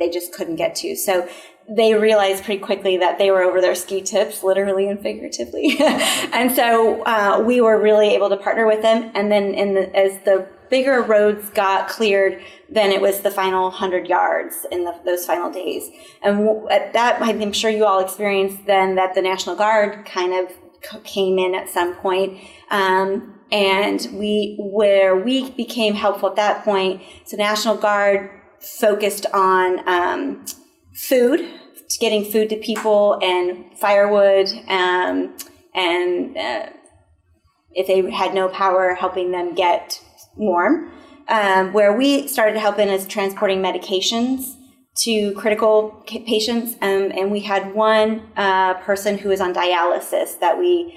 they just couldn't get to. So they realized pretty quickly that they were over their ski tips, literally and figuratively. And so we were really able to partner with them. And then as the bigger roads got cleared, then it was the final 100 yards in those final days. And at that, I'm sure you all experienced then that the National Guard kind of came in at some point. And where we became helpful at that point, so National Guard focused on food, getting food to people, and firewood, and if they had no power, helping them get warm. Where we started helping is transporting medications to critical patients, and we had one person who was on dialysis that we,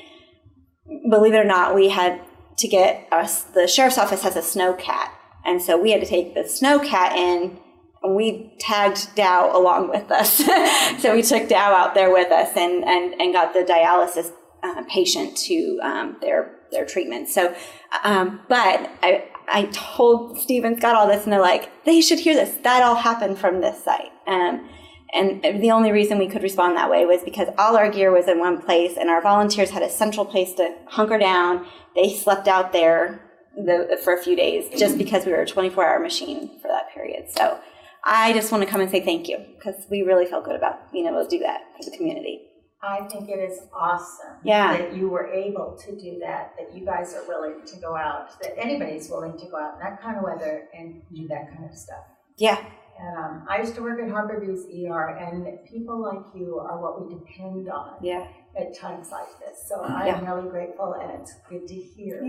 believe it or not, we had to get the sheriff's office has a snowcat, and so we had to take the snowcat in, and we tagged Dow along with us. So we took Dow out there with us and got the dialysis patient to their treatment. So, but I told Stephen Scott all this, and they're like, they should hear this. That all happened from this site. And the only reason we could respond that way was because all our gear was in one place, and our volunteers had a central place to hunker down. They slept out there for a few days just because we were a 24-hour machine for that period. So I just want to come and say thank you, because we really felt good about being able to do that for the community. I think it is awesome Yeah. that you were able to do that, that you guys are willing to go out, that anybody's willing to go out in that kind of weather and do that kind of stuff. Yeah. And I used to work at Harborview's ER, and people like you are what we depend on Yeah. at times like this. So I am really grateful, and it's good to hear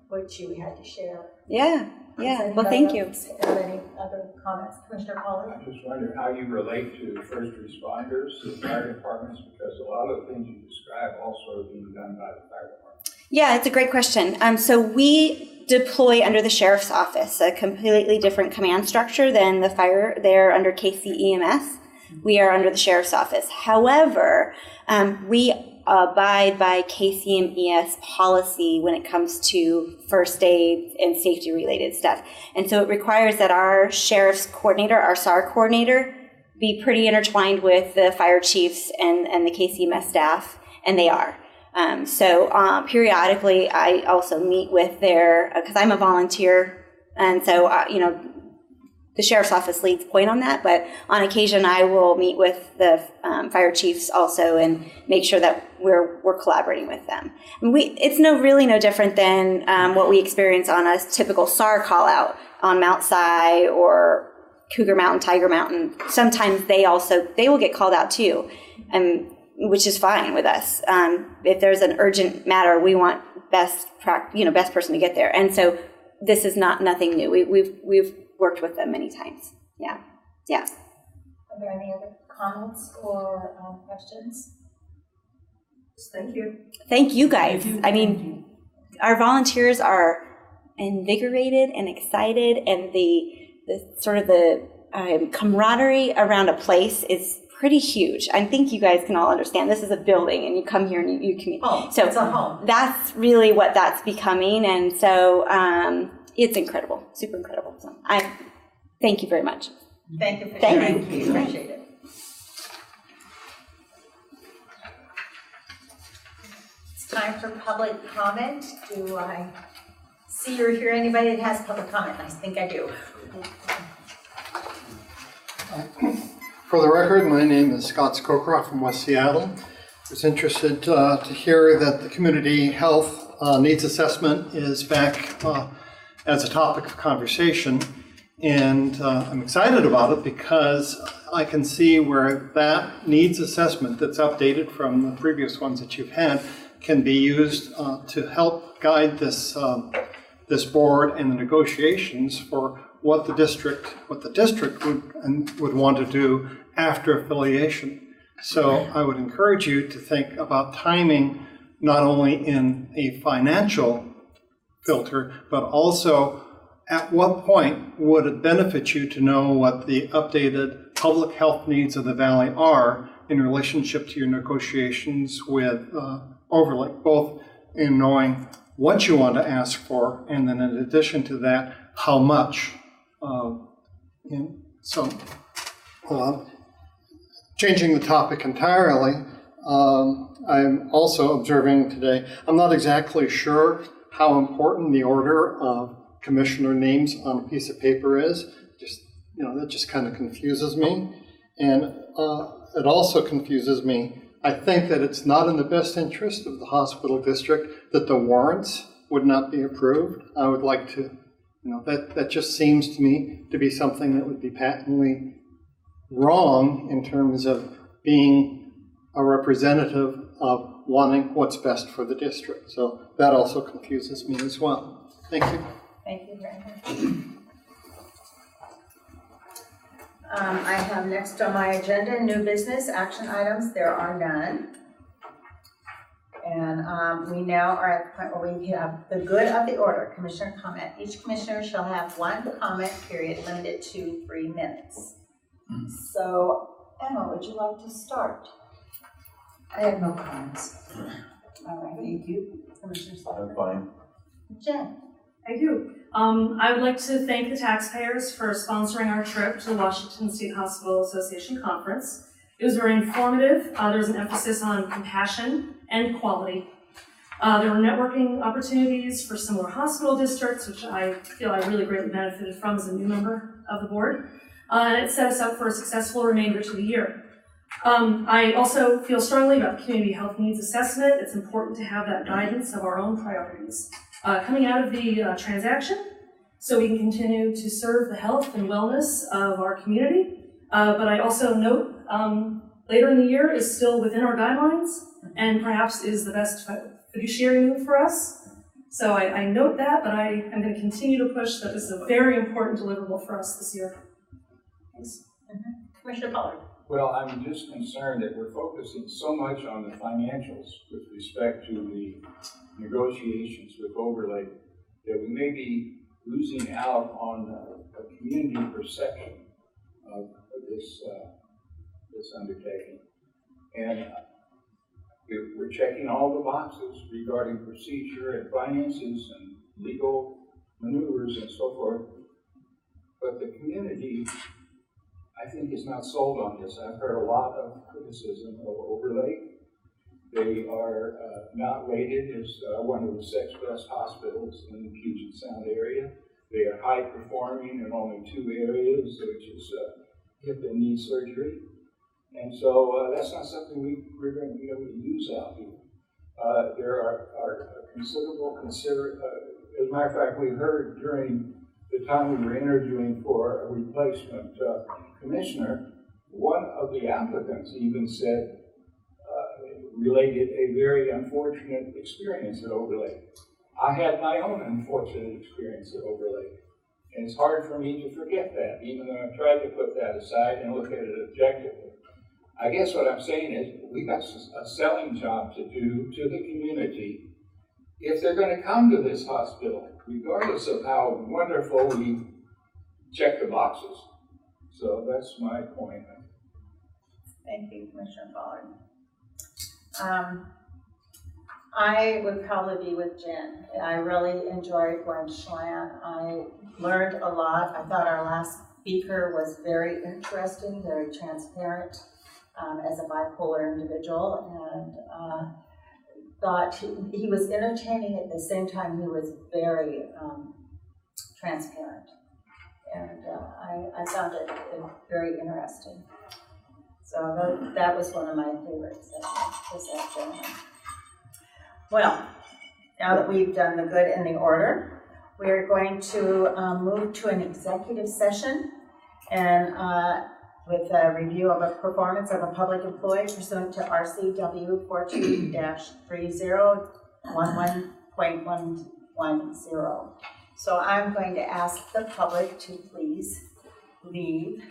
what you had to share. Yeah. Yeah. Well, thank you. Have any other comments, Commissioner Pollard? I just wonder how you relate to first responders, the fire departments, because a lot of the things you describe also are being done by the fire department. Yeah, it's a great question. So we deploy under the sheriff's office, a completely different command structure than the fire. They're under KCEMS. We are under the sheriff's office. However, we abide by KCMES policy when it comes to first aid and safety related stuff. And so it requires that our sheriff's coordinator, our SAR coordinator, be pretty intertwined with the fire chiefs and the KCMS staff, and they are. So periodically I also meet with their, because I'm a volunteer, and so, the sheriff's office leads point on that, but on occasion I will meet with the fire chiefs also and make sure that we're collaborating with them. And it's really no different than what we experience on a typical SAR call out on Mount Si or Cougar Mountain, Tiger Mountain. Sometimes they will get called out too, which is fine with us. If there's an urgent matter, we want best person to get there. And so this is nothing new. We've worked with them many times. Yeah. Are there any other comments or questions? Thank you. Thank you guys. Our volunteers are invigorated and excited, and the sort of the camaraderie around a place is pretty huge. I think you guys can all understand. This is a building, and you come here and you commute. So it's a home. That's really what that's becoming, and so it's incredible, super incredible. So I thank you very much. Thank you for Thank sharing. you. We appreciate it. It's time for public comment. Do I see or hear anybody that has public comment? I think I do. For the record, my name is Scott Scowcroft from West Seattle. I was interested to hear that the community health needs assessment is back as a topic of conversation, and I'm excited about it because I can see where that needs assessment that's updated from the previous ones that you've had can be used to help guide this this board and the negotiations for what the district would want to do after affiliation. So I would encourage you to think about timing not only in a financial filter, but also at what point would it benefit you to know what the updated public health needs of the valley are in relationship to your negotiations with Overlake, both in knowing what you want to ask for, and then in addition to that, how much. Changing the topic entirely, I'm also observing today, I'm not exactly sure how important the order of commissioner names on a piece of paper is. That just kind of confuses me. And it also confuses me. I think that it's not in the best interest of the hospital district that the warrants would not be approved. I would like to, that just seems to me to be something that would be patently wrong in terms of being a representative of wanting what's best for the district. So that also confuses me as well. Thank you. Thank you very much. I have next on my agenda, new business, action items. There are none. And we now are at the point where we have the good of the order, commissioner comment. Each commissioner shall have one comment period limited to 3 minutes. So, Emma, would you like to start? I have no comments. All right. Thank you. Commissioner Slaughter. I'm fine. Jen. I do. I would like to thank the taxpayers for sponsoring our trip to the Washington State Hospital Association Conference. It was very informative. There was an emphasis on compassion and quality. There were networking opportunities for similar hospital districts, which I feel I really greatly benefited from as a new member of the board. and it set us up for a successful remainder to the year. I also feel strongly about community health needs assessment. It's important to have that guidance of our own priorities coming out of the transaction, so we can continue to serve the health and wellness of our community. But I also note later in the year is still within our guidelines and perhaps is the best fiduciary move for us. So I note that, but I am going to continue to push that this is a very important deliverable for us this year. Thanks. Commissioner Pollard. Well, I'm just concerned that we're focusing so much on the financials with respect to the negotiations with Overlake that we may be losing out on a community perception of this undertaking. And we're checking all the boxes regarding procedure and finances and legal maneuvers and so forth. But the community, I think, is not sold on this. I've heard a lot of criticism of Overlake. They are not rated as one of the 6 best hospitals in the Puget Sound area. They are high performing in only 2 areas, which is hip and knee surgery. And so that's not something we're going to be able to use out here. There are considerable, as a matter of fact, we heard during the time we were interviewing for a replacement commissioner, one of the applicants even said, related a very unfortunate experience at Overlake. I had my own unfortunate experience at Overlake. And it's hard for me to forget that, even though I've tried to put that aside and look at it objectively. I guess what I'm saying is we've got a selling job to do to the community if they're going to come to this hospital, regardless of how wonderful we check the boxes. So that's my point. Thank you, Commissioner Pollard. I would probably be with Jen. I really enjoyed Gwen Schland. I learned a lot. I thought our last speaker was very interesting, very transparent as a bipolar individual, and thought he was entertaining at the same time he was very transparent. And I found it very interesting. So that was one of my favorites, was that gentleman. Well, now that we've done the good and the order, we are going to move to an executive session and with a review of a performance of a public employee pursuant to RCW 42-3011.110. So I'm going to ask the public to please leave.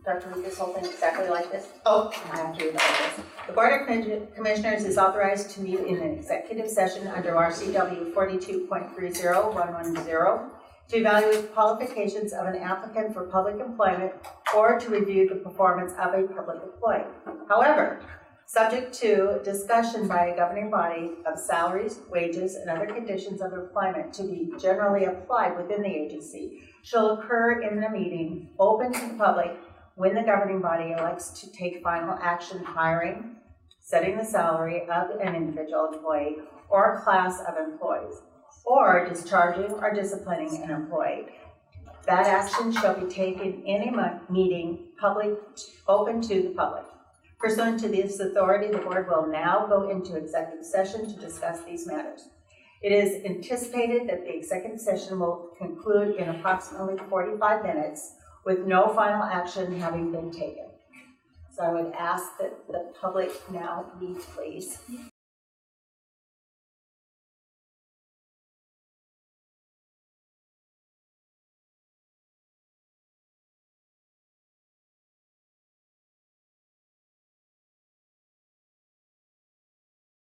Dr. Reed, this whole thing exactly like this? Oh, I have to read all this. The Board of Commissioners is authorized to meet in an executive session under RCW 42.30110 to evaluate the qualifications of an applicant for public employment or to review the performance of a public employee. However, subject to discussion by a governing body of salaries, wages, and other conditions of employment to be generally applied within the agency, shall occur in the meeting open to the public when the governing body elects to take final action hiring, setting the salary of an individual employee or class of employees, or discharging or disciplining an employee. That action shall be taken in a meeting open to the public. Pursuant to this authority, the board will now go into executive session to discuss these matters. It is anticipated that the executive session will conclude in approximately 45 minutes with no final action having been taken. So I would ask that the public now leave, please.